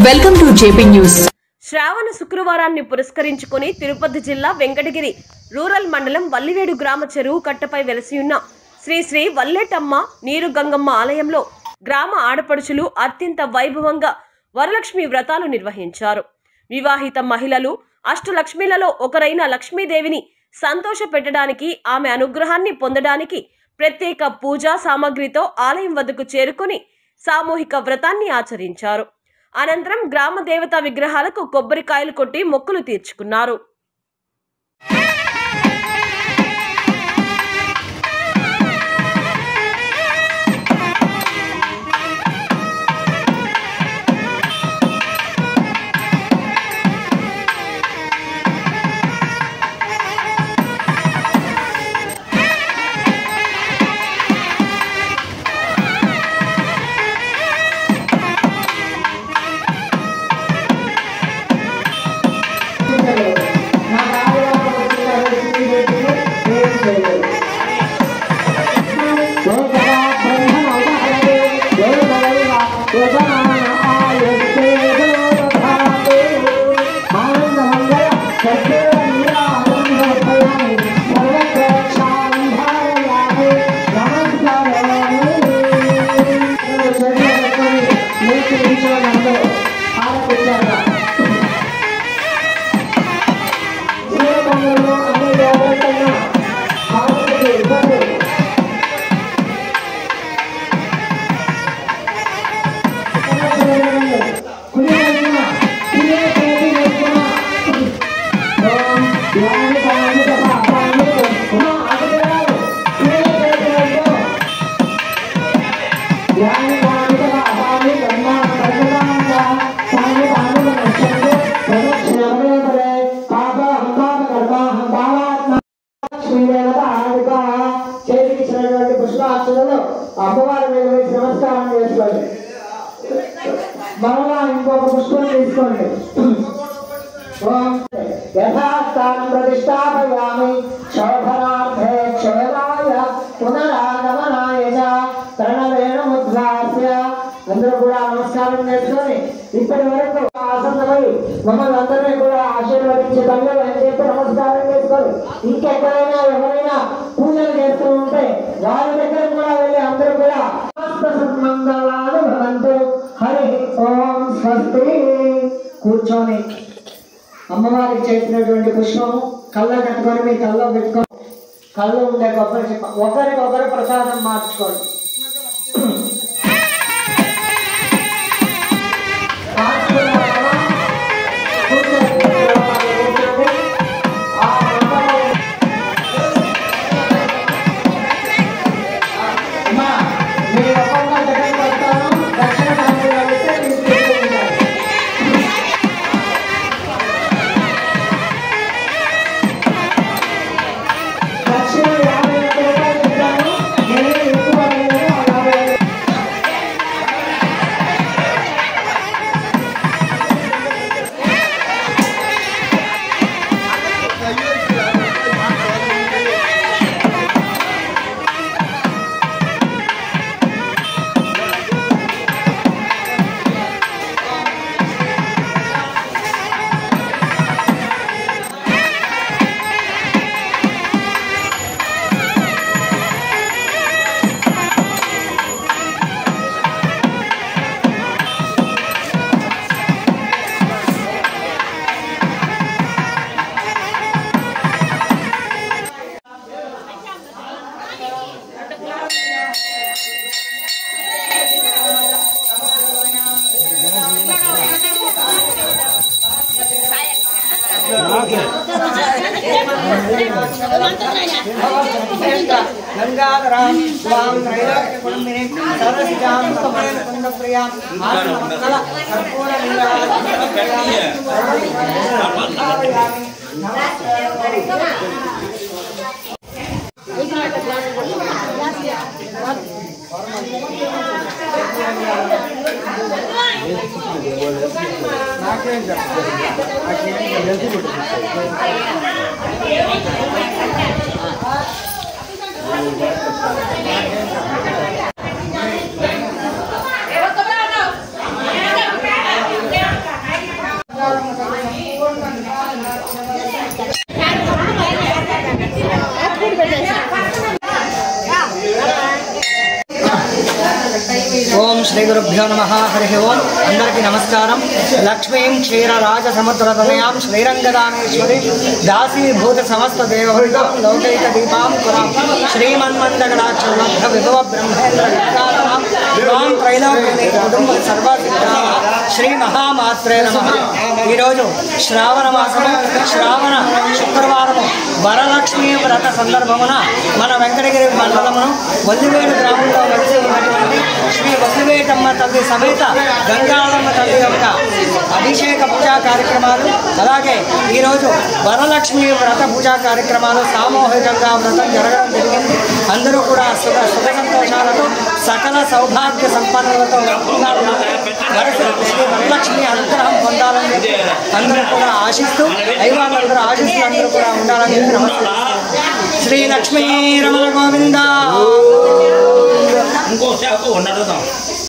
Welcome to JP news. శ్రావణ శుక్రవారాన్ని పురస్కరించుకొని తిరుపతి జిల్లా వెంకటగిరి రూరల్ మండలం వల్లివేడు గ్రామ చెరువు కట్టపై వెలసియున్న శ్రీ శ్రీ వల్లేటమ్మ నీరు గంగమ్మ ఆలయంలో గ్రామ ఆడపడుచులు అత్యంత వైభవంగా వరలక్ష్మి వ్రతాలు నిర్వహించారు. వివాహిత మహిళలు అష్టలక్ష్మిలలో ఒకరైన లక్ష్మీదేవిని సంతోష పెట్టడానికి, ఆమె అనుగ్రహాన్ని పొందడానికి ప్రత్యేక పూజా సామాగ్రితో ఆలయం వద్దకు చేరుకొని సామూహిక వ్రతాన్ని ఆచరించారు. అనంతరం గ్రామ దేవతా విగ్రహాలకు కొబ్బరికాయలు కొట్టి మొక్కులు తీర్చుకున్నారు. అమ్మవారి మీద నమస్కారం చేసుకోండి. మరలా ఇంకొక పుష్పం తీసుకోండి. యథాస్థానం ప్రతిష్టాపయామి శోభనార్థే క్షేమాయ పునరాగమనాయ చ ప్రణవేణముద్వాస్య. అందరూ కూడా నమస్కారం చేసుకొని ఇప్పటి వరకు ఆసన్నమై మమ్మల్ని అందరినీ కూడా ఆశీర్వదించి తల్లి అని చెప్పి నమస్కారం చేసుకొని ఇంకెక్కడైనా ఎవరైనా పూజలు చేస్తూ ఉంటే వారి దగ్గర కూడా వెళ్ళి అందరూ కూడా సన్మంగళాలు భవంతు. హరి ఓం స్వస్తి. కూర్చొని అమ్మవారికి చేసినటువంటి పుష్పము కళ్ళ కట్టుకొని మీ కళ్ళలో పెట్టుకొని కళ్ళు ఉండే కొబ్బరి ఒకరికొకరు ప్రసాదం మార్చుకోండి. గంగాధరాం స్వాం త్రైలోక్యకుటుంబిని సర్వసిద్ధాం సమయం కుందప్రియాం ఆత్మమంగళ కర్పూర ఓం శ్రీ గురుభ్యో నమః. హరి ఓం. అందరికీ నమస్కారం. లక్ష్మీం క్షీరరాజ సముద్రతనయాం శ్రీరంగదానేశ్వరి దాసీభూత సమస్త దేవహృతం లౌకైక దీపాం కురాం శ్రీమన్మందగడాక్ష విభవ బ్రహ్మేంద్ర విద్యానాం యువాం త్రైలోక్యమే కుటుంబ సర్వసిద్ధాం శ్రీ మహామాత్రే నమః. ఈరోజు శ్రావణ మాసము, శ్రావణ శుక్రవారము, వరలక్ష్మీ వ్రత సందర్భమున మన వెంకటగిరి మండలమును వల్లివేడు గ్రామంలో కలిసి ఉన్నటువంటి శ్రీ వల్లివేటమ్మ తల్లి సమేత గంగాళమ్మ తల్లి యొక్క అభిషేక పూజా కార్యక్రమాలు, అలాగే ఈరోజు వరలక్ష్మి వ్రత పూజా కార్యక్రమాలు సామూహికంగా వ్రతం జరగడం జరిగింది. అందరూ కూడా సుఖ సంతోషాలతో సకల సౌభాగ్య సంపన్నులతో శ్రీ వరలక్ష్మి అనుగ్రహం పొందాలని చెప్పి అందరూ కూడా ఆశిస్తూ దైవాలందరూ ఆశిస్తూ అందరూ కూడా ఉండాలని చెప్పి నమస్కరిస్తున్నాను. శ్రీ లక్ష్మీ రమణ గోవింద.